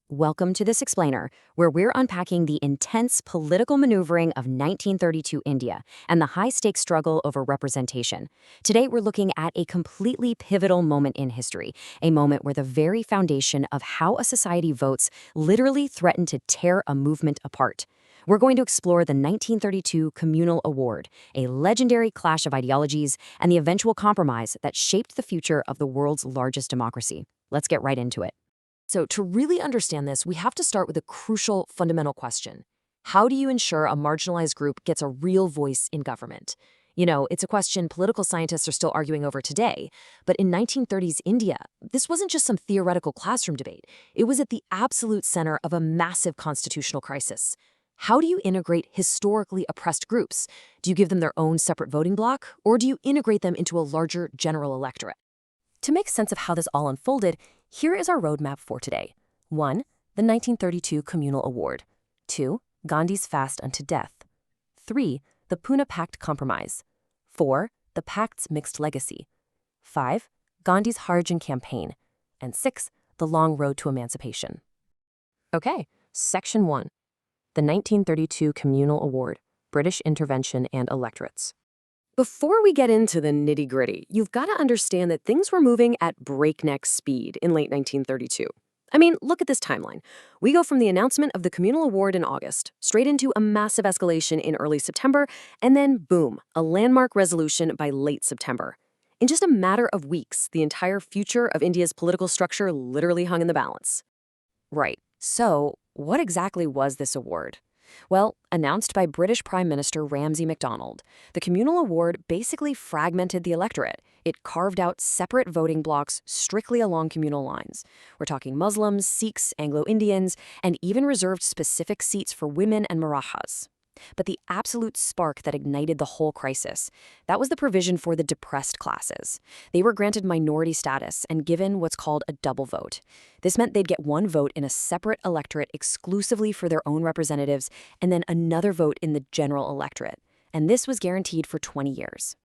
Welcome to This Explainer, where we're unpacking the intense political maneuvering of 1932 India and the high-stakes struggle over representation. Today, we're looking at a completely pivotal moment in history, a moment where the very foundation of how a society votes literally threatened to tear a movement apart. We're going to explore the 1932 Communal Award, a legendary clash of ideologies, and the eventual compromise that shaped the future of the world's largest democracy. Let's get right into it. So to really understand this, we have to start with a crucial fundamental question. How do you ensure a marginalized group gets a real voice in government? It's a question political scientists are still arguing over today. But in 1930s India, this wasn't just some theoretical classroom debate. It was at the absolute center of a massive constitutional crisis. How do you integrate historically oppressed groups? Do you give them their own separate voting bloc, or do you integrate them into a larger general electorate? To make sense of how this all unfolded, here is our roadmap for today. 1. The 1932 Communal Award. 2. Gandhi's fast unto death. 3. The Poona Pact compromise. 4. The Pact's mixed legacy. 5. Gandhi's Harijan Campaign. And 6. The long road to emancipation. Okay, Section 1. The 1932 Communal Award, British Intervention and Electorates. Before we get into the nitty-gritty, you've got to understand that things were moving at breakneck speed in late 1932. I mean, look at this timeline. We go from the announcement of the Communal Award in August, straight into a massive escalation in early September, and then, boom, a landmark resolution by late September. In just a matter of weeks, the entire future of India's political structure literally hung in the balance. Right. So, what exactly was this award? Well, announced by British Prime Minister Ramsay MacDonald, the Communal Award basically fragmented the electorate. It carved out separate voting blocs strictly along communal lines. We're talking Muslims, Sikhs, Anglo-Indians, and even reserved specific seats for women and Marathas. But the absolute spark that ignited the whole crisis, that was the provision for the depressed classes. They were granted minority status and given what's called a double vote. This meant they'd get one vote in a separate electorate exclusively for their own representatives and then another vote in the general electorate. And this was guaranteed for 20 years.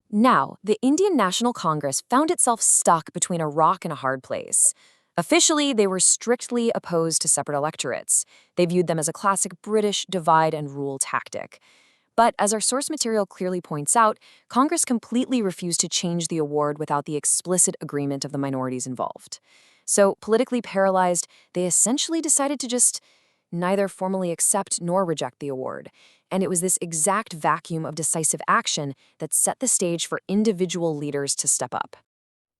Now, the Indian National Congress found itself stuck between a rock and a hard place. Officially, they were strictly opposed to separate electorates. They viewed them as a classic British divide-and-rule tactic. But as our source material clearly points out, Congress completely refused to change the award without the explicit agreement of the minorities involved. So, politically paralyzed, they essentially decided to just neither formally accept nor reject the award. And it was this exact vacuum of decisive action that set the stage for individual leaders to step up.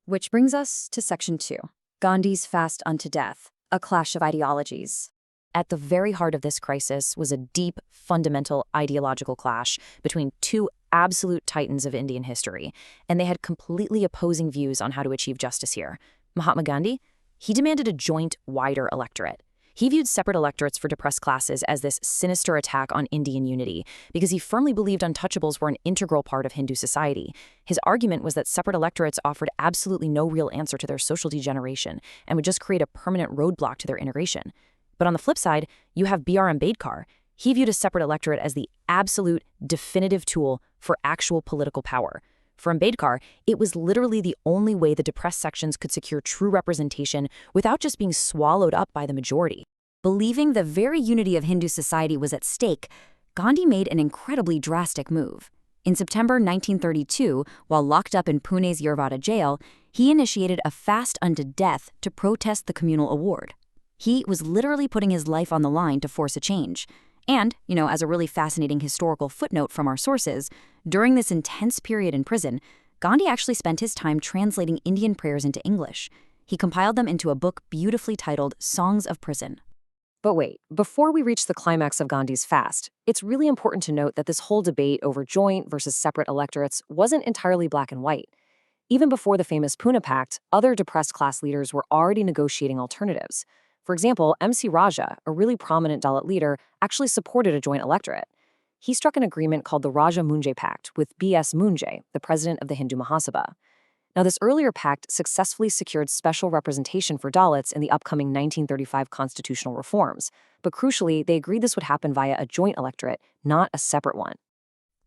Which brings us to Section 2. Gandhi's fast unto death, a clash of ideologies. At the very heart of this crisis was a deep, fundamental ideological clash between two absolute titans of Indian history, and they had completely opposing views on how to achieve justice here. Mahatma Gandhi, he demanded a joint, wider electorate. He viewed separate electorates for depressed classes as this sinister attack on Indian unity because he firmly believed untouchables were an integral part of Hindu society. His argument was that separate electorates offered absolutely no real answer to their social degeneration and would just create a permanent roadblock to their integration. But on the flip side, you have B.R. Ambedkar. He viewed a separate electorate as the absolute, definitive tool for actual political power. For Ambedkar, it was literally the only way the depressed sections could secure true representation without just being swallowed up by the majority. Believing the very unity of Hindu society was at stake, Gandhi made an incredibly drastic move. In September 1932, while locked up in Pune's Yerwada jail, he initiated a fast unto death to protest the Communal Award. He was literally putting his life on the line to force a change. And, as a really fascinating historical footnote from our sources, during this intense period in prison, Gandhi actually spent his time translating Indian prayers into English. He compiled them into a book beautifully titled Songs of Prison. But wait, before we reach the climax of Gandhi's fast, it's really important to note that this whole debate over joint versus separate electorates wasn't entirely black and white. Even before the famous Poona Pact, other depressed class leaders were already negotiating alternatives. For example, M.C. Raja, a really prominent Dalit leader, actually supported a joint electorate. He struck an agreement called the Raja-Munjay Pact with B.S. Munjay, the president of the Hindu Mahasabha. Now, this earlier pact successfully secured special representation for Dalits in the upcoming 1935 constitutional reforms, but crucially, they agreed this would happen via a joint electorate, not a separate one.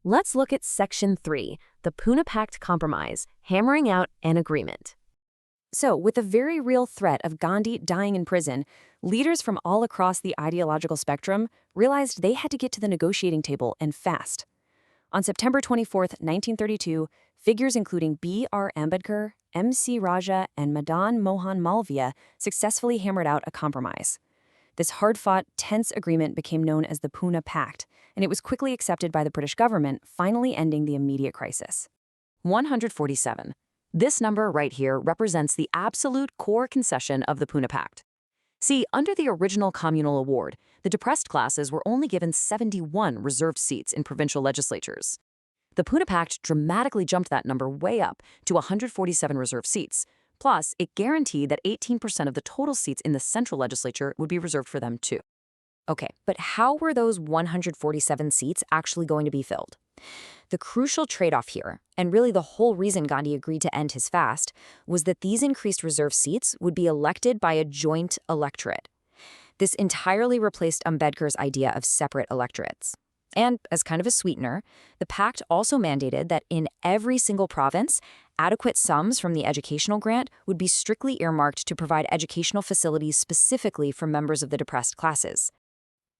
Let's look at Section 3, the Poona Pact compromise, hammering out an agreement. So, with the very real threat of Gandhi dying in prison, leaders from all across the ideological spectrum realized they had to get to the negotiating table and fast. On September 24, 1932, figures including B.R. Ambedkar, M.C. Raja, and Madan Mohan Malviya successfully hammered out a compromise. This hard-fought, tense agreement became known as the Poona Pact, and it was quickly accepted by the British government, finally ending the immediate crisis. 147. This number right here represents the absolute core concession of the Poona Pact. See, under the original Communal Award, the depressed classes were only given 71 reserved seats in provincial legislatures. The Poona Pact dramatically jumped that number way up to 147 reserved seats. Plus, it guaranteed that 18% of the total seats in the central legislature would be reserved for them too. Okay, but how were those 147 seats actually going to be filled? The crucial trade-off here, and really the whole reason Gandhi agreed to end his fast, was that these increased reserve seats would be elected by a joint electorate. This entirely replaced Ambedkar's idea of separate electorates. And as kind of a sweetener, the pact also mandated that in every single province, adequate sums from the educational grant would be strictly earmarked to provide educational facilities specifically for members of the depressed classes.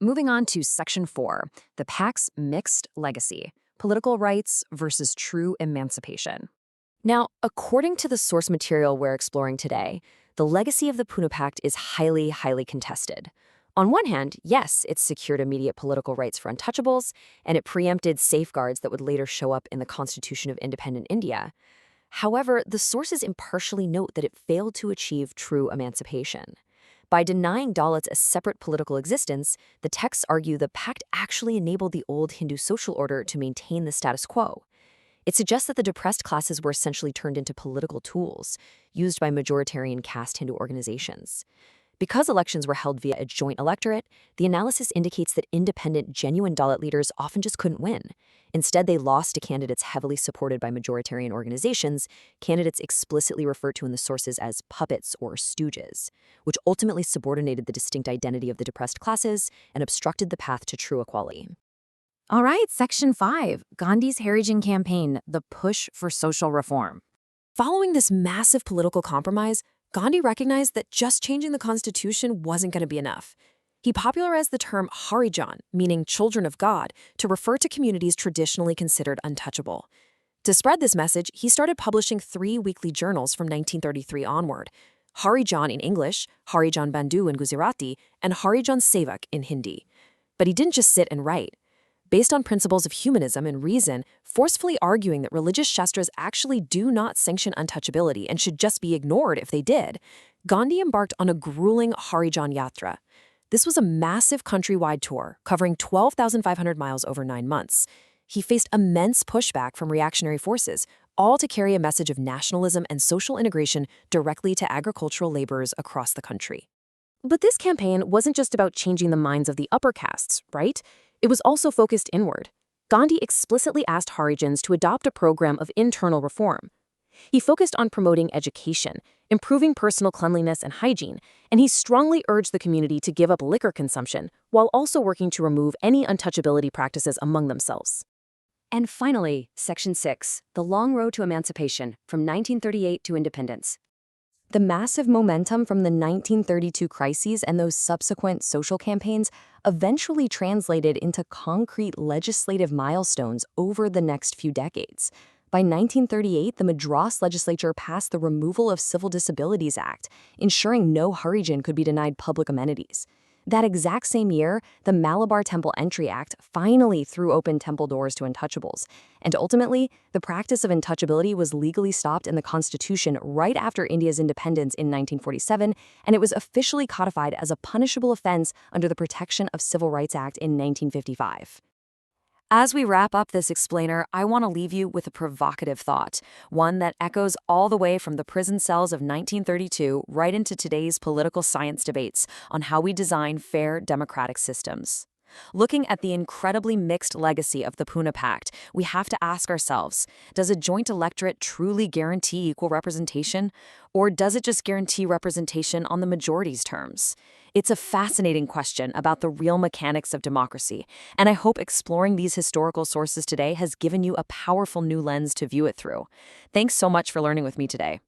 Moving on to Section 4, the Pact's mixed legacy, political rights versus true emancipation. Now, according to the source material we're exploring today, the legacy of the Poona Pact is highly, highly contested. On one hand, yes, it secured immediate political rights for untouchables, and it preempted safeguards that would later show up in the Constitution of Independent India. However, the sources impartially note that it failed to achieve true emancipation. By denying Dalits a separate political existence, the texts argue the pact actually enabled the old Hindu social order to maintain the status quo. It suggests that the depressed classes were essentially turned into political tools, used by majoritarian caste Hindu organizations. Because elections were held via a joint electorate, the analysis indicates that independent, genuine Dalit leaders often just couldn't win. Instead, they lost to candidates heavily supported by majoritarian organizations, candidates explicitly referred to in the sources as puppets or stooges, which ultimately subordinated the distinct identity of the depressed classes and obstructed the path to true equality. All right, Section 5, Gandhi's Harijan Campaign, the push for social reform. Following this massive political compromise, Gandhi recognized that just changing the constitution wasn't going to be enough. He popularized the term Harijan, meaning children of God, to refer to communities traditionally considered untouchable. To spread this message, he started publishing 3 weekly journals from 1933 onward: Harijan in English, Harijan Bandhu in Gujarati, and Harijan Sevak in Hindi. But he didn't just sit and write. Based on principles of humanism and reason, forcefully arguing that religious shastras actually do not sanction untouchability and should just be ignored if they did, Gandhi embarked on a grueling Harijan Yatra. This was a massive countrywide tour, covering 12,500 miles over 9 months. He faced immense pushback from reactionary forces, all to carry a message of nationalism and social integration directly to agricultural laborers across the country. But this campaign wasn't just about changing the minds of the upper castes, right? It was also focused inward. Gandhi explicitly asked Harijans to adopt a program of internal reform. He focused on promoting education, improving personal cleanliness and hygiene, and he strongly urged the community to give up liquor consumption while also working to remove any untouchability practices among themselves. And finally, Section 6, the long road to emancipation from 1938 to independence. The massive momentum from the 1932 crises and those subsequent social campaigns eventually translated into concrete legislative milestones over the next few decades. By 1938, the Madras legislature passed the Removal of Civil Disabilities Act, ensuring no Harijan could be denied public amenities. That exact same year, the Malabar Temple Entry Act finally threw open temple doors to untouchables. And ultimately, the practice of untouchability was legally stopped in the Constitution right after India's independence in 1947, and it was officially codified as a punishable offense under the Protection of Civil Rights Act in 1955. As we wrap up this explainer, I want to leave you with a provocative thought, one that echoes all the way from the prison cells of 1932 right into today's political science debates on how we design fair democratic systems. Looking at the incredibly mixed legacy of the Poona Pact, we have to ask ourselves, does a joint electorate truly guarantee equal representation, or does it just guarantee representation on the majority's terms? It's a fascinating question about the real mechanics of democracy, and I hope exploring these historical sources today has given you a powerful new lens to view it through. Thanks so much for learning with me today.